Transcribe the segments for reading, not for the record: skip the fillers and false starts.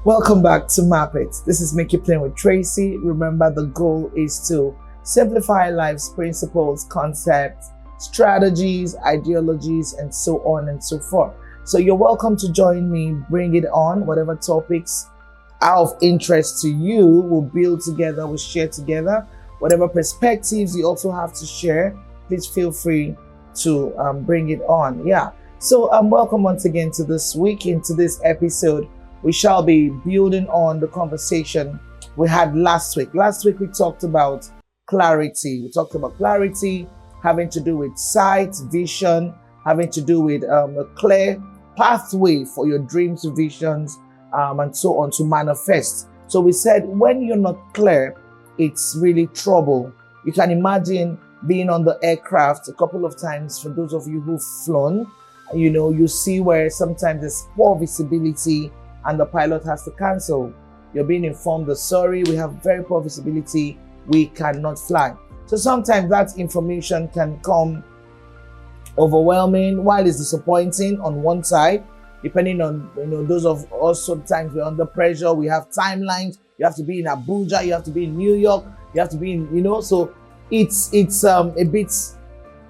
Welcome back to MAPiT. This is Make You Plain with Tracy. Remember, the goal is to simplify life's principles, concepts, strategies, ideologies, and so on and so forth. So you're welcome to join me, bring it on. Whatever topics are of interest to you, we'll build together, we'll share together. Whatever perspectives you also have to share, please feel free to bring it on. So welcome once again to this week. Into this episode, we shall be building on the conversation we had last week. Last week, we talked about clarity. We talked about clarity having to do with sight, vision, having to do with a clear pathway for your dreams, visions, and so on to manifest. So we said when you're not clear, it's really trouble. You can imagine being on the aircraft a couple of times. For those of you who've flown, you see where sometimes there's poor visibility and the pilot has to cancel. You're being informed that, sorry, we have very poor visibility, we cannot fly. So sometimes that information can come overwhelming, while it's disappointing on one side, depending on, those of us, sometimes we're under pressure, we have timelines, you have to be in Abuja, you have to be in New York, you have to be in, so it's a bit,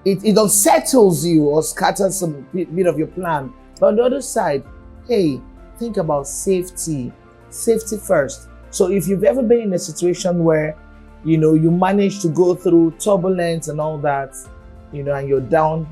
it unsettles you or scatters some bit of your plan. But on the other side, hey, think about safety first. So if you've ever been in a situation where, you manage to go through turbulence and all that, and you're down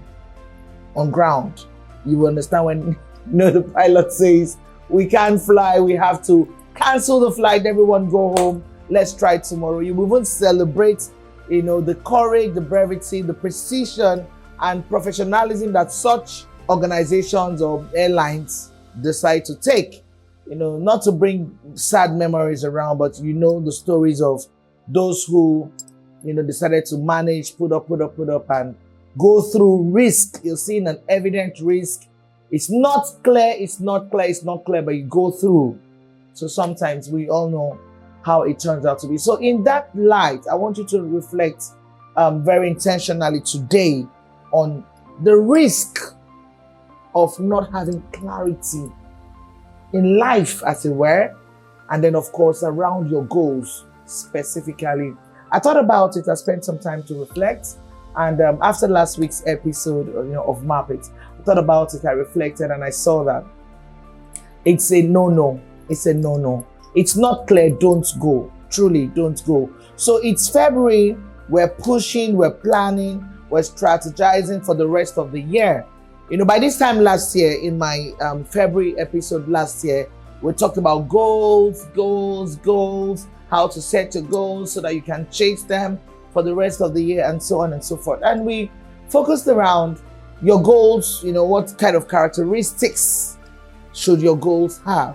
on ground, you will understand when, the pilot says, we can't fly, we have to cancel the flight, everyone go home, let's try tomorrow. You will even celebrate, the courage, the brevity, the precision and professionalism that such organizations or airlines decide to take, not to bring sad memories around, but the stories of those who, decided to manage, put up and go through risk. You're seeing an evident risk. It's not clear, but you go through. So sometimes we all know how it turns out to be. So in that light, I want you to reflect very intentionally today on the risk of not having clarity in life, as it were, and then of course around your goals specifically. I thought about it, I spent some time to reflect, and after last week's episode of MAPiT, I thought about it, I reflected, and I saw that it's a no-no. It's not clear, don't go. Truly, don't go. So it's February, we're pushing, we're planning, we're strategizing for the rest of the year. By this time last year, in my February episode last year, we talked about goals, how to set your goals so that you can chase them for the rest of the year and so on and so forth. And we focused around your goals, what kind of characteristics should your goals have?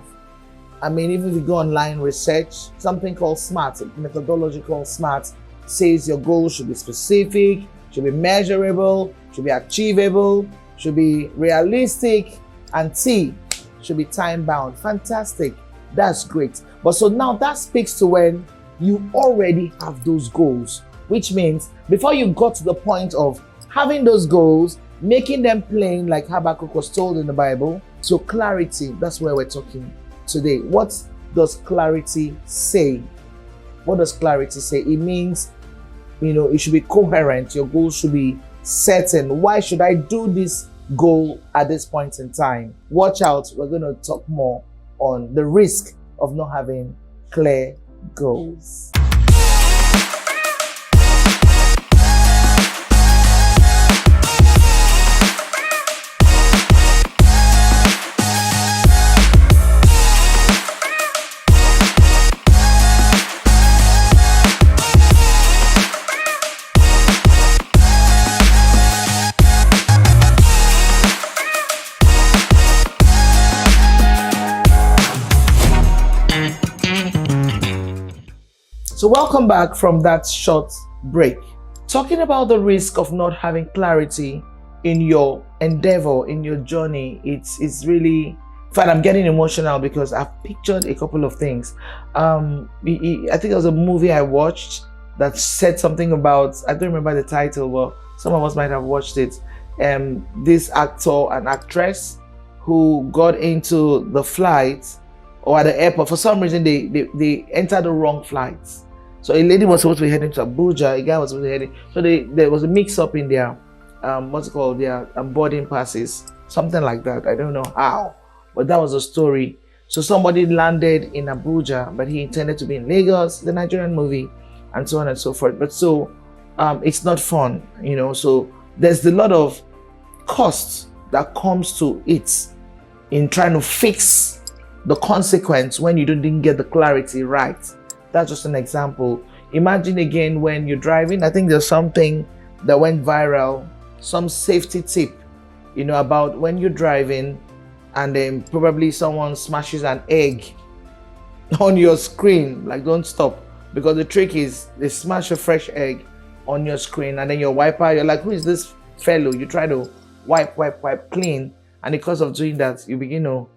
I mean, even if you go online research, something called SMART, a methodology called SMART, says your goals should be specific, should be measurable, should be achievable, should be realistic, and T should be time bound. Fantastic. That's great. But so now that speaks to when you already have those goals, which means before you got to the point of having those goals, making them plain, like Habakkuk was told in the Bible. So clarity, that's where we're talking today. What does clarity say? What does clarity say? It means, it should be coherent. Your goals should be certain. Why should I do this goal at this point in time? Watch out, we're going to talk more on the risk of not having clear goals. So welcome back from that short break. Talking about the risk of not having clarity in your endeavor, in your journey, it's really, in fact, I'm getting emotional because I've pictured a couple of things. I think there was a movie I watched that said something about, I don't remember the title, but some of us might have watched it. This actor and actress who got into the flight or at the airport. For some reason, they entered the wrong flights. So a lady was supposed to be heading to Abuja, a guy was supposed to be heading. So there was a mix-up in their what's it called, their boarding passes, something like that. I don't know how, but that was a story. So somebody landed in Abuja, but he intended to be in Lagos, the Nigerian movie, and so on and so forth. But so it's not fun, you know. So there's a lot of cost that comes to it in trying to fix the consequence when you didn't get the clarity right. That's just an example. Imagine again when you're driving. I think there's something that went viral, some safety tip, you know, about when you're driving and then probably someone smashes an egg on your screen. Like, don't stop, because the trick is they smash a fresh egg on your screen and then your wiper, you're like, who is this fellow? You try to wipe clean, and because of doing that, you begin to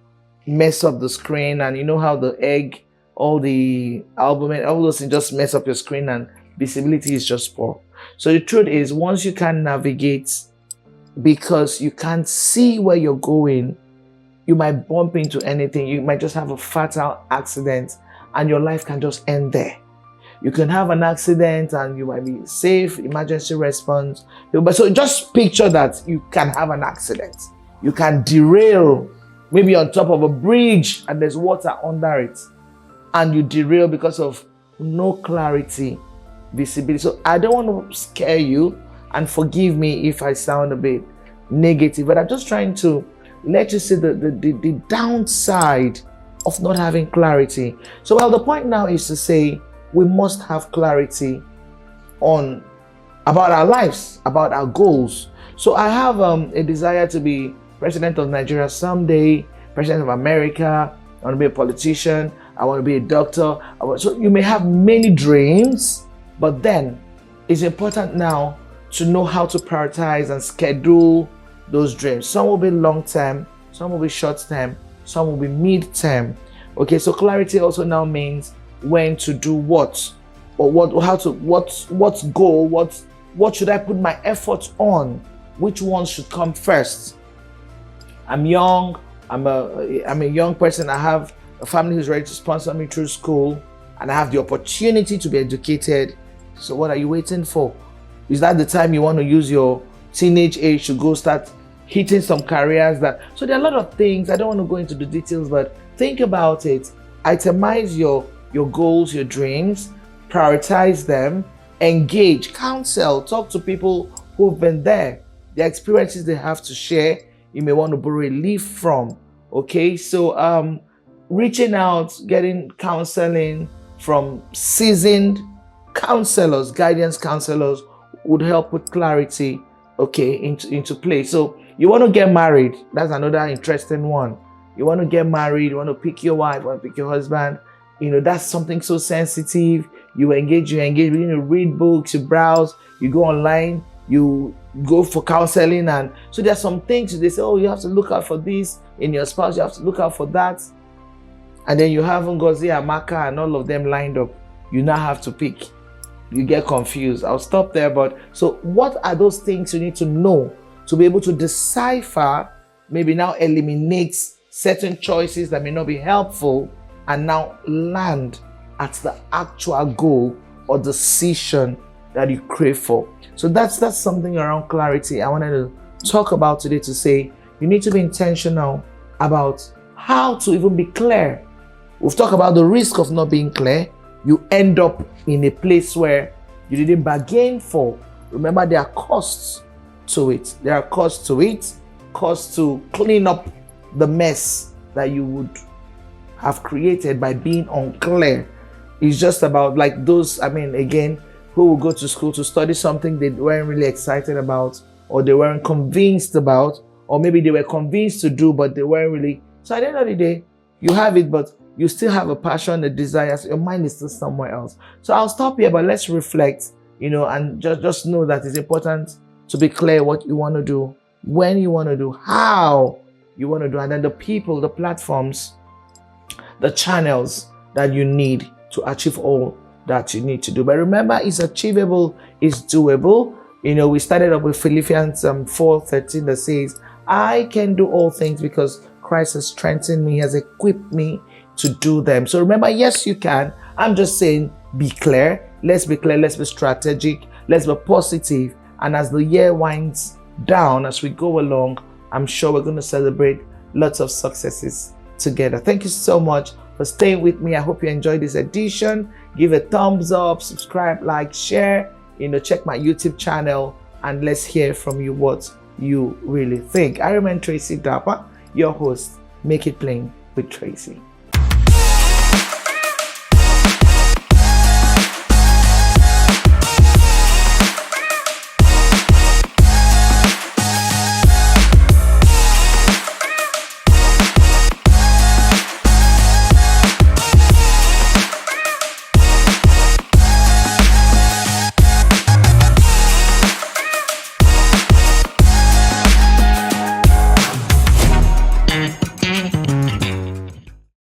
mess up the screen. And you know how the egg, all the albumin, all those things just mess up your screen and visibility is just poor. So the truth is, once you can navigate, because you can't see where you're going, you might bump into anything. You might just have a fatal accident and your life can just end there. You can have an accident and you might be safe, emergency response. But so just picture that you can have an accident. You can derail, maybe on top of a bridge and there's water under it, and you derail because of no clarity, visibility. So I don't want to scare you, and forgive me if I sound a bit negative, but I'm just trying to let you see the downside of not having clarity. So well, the point now is to say we must have clarity about our lives, about our goals. So I have a desire to be president of Nigeria someday, president of America. I want to be a politician. I want to be a doctor. So you may have many dreams, but then it's important now to know how to prioritize and schedule those dreams. Some will be long-term, some will be short-term, some will be mid-term. Okay, so clarity also now means when to do what, or what goal, what should I put my effort on, which one should come first. I'm young, I'm a young person. I have a family who's ready to sponsor me through school, and I have the opportunity to be educated. So what are you waiting for? Is that the time you want to use your teenage age to go start hitting some careers so there are a lot of things. I don't want to go into the details, but think about it. Itemize your goals, your dreams, prioritize them, engage, counsel, talk to people who've been there, the experiences they have to share. You may want to borrow a leaf from. Okay, so reaching out, getting counseling from seasoned counselors, guidance counselors, would help put clarity, okay, into place. So you want to get married. That's another interesting one. You want to get married, you want to pick your wife, you want to pick your husband. You know, that's something so sensitive. You engage, you begin to read books, you browse, you go online, you go for counseling. And so there are some things they say, oh, you have to look out for this in your spouse, you have to look out for that. And then you have Ngozi, Amaka, and all of them lined up. You now have to pick. You get confused. I'll stop there. But so what are those things you need to know to be able to decipher, maybe now eliminate certain choices that may not be helpful, and now land at the actual goal or decision that you crave for? So that's something around clarity I wanted to talk about today, to say you need to be intentional about how to even be clear. We've talked about the risk of not being clear. You end up in a place where you didn't bargain for. Remember, there are costs to it. There are costs to it, costs to clean up the mess that you would have created by being unclear. It's just about like those, again, who will go to school to study something they weren't really excited about, or they weren't convinced about, or maybe they were convinced to do, but they weren't really. So at the end of the day, you have it, but you still have a passion, a desire, so your mind is still somewhere else. So I'll stop here, but let's reflect, and just know that it's important to be clear what you want to do, when you want to do, how you want to do, and then the people, the platforms, the channels that you need to achieve all that you need to do. But remember, it's achievable, it's doable. We started up with Philippians 4:13 that says, I can do all things because Christ has strengthened me, has equipped me, to do them. So remember, yes, you can. I'm just saying, be clear. Let's be clear. Let's be strategic. Let's be positive. And as the year winds down, as we go along, I'm sure we're going to celebrate lots of successes together. Thank you so much for staying with me. I hope you enjoyed this edition. Give a thumbs up, subscribe, like, share, check my YouTube channel, and let's hear from you what you really think. I remain Tracy Dapper, your host. Make it plain with Tracy.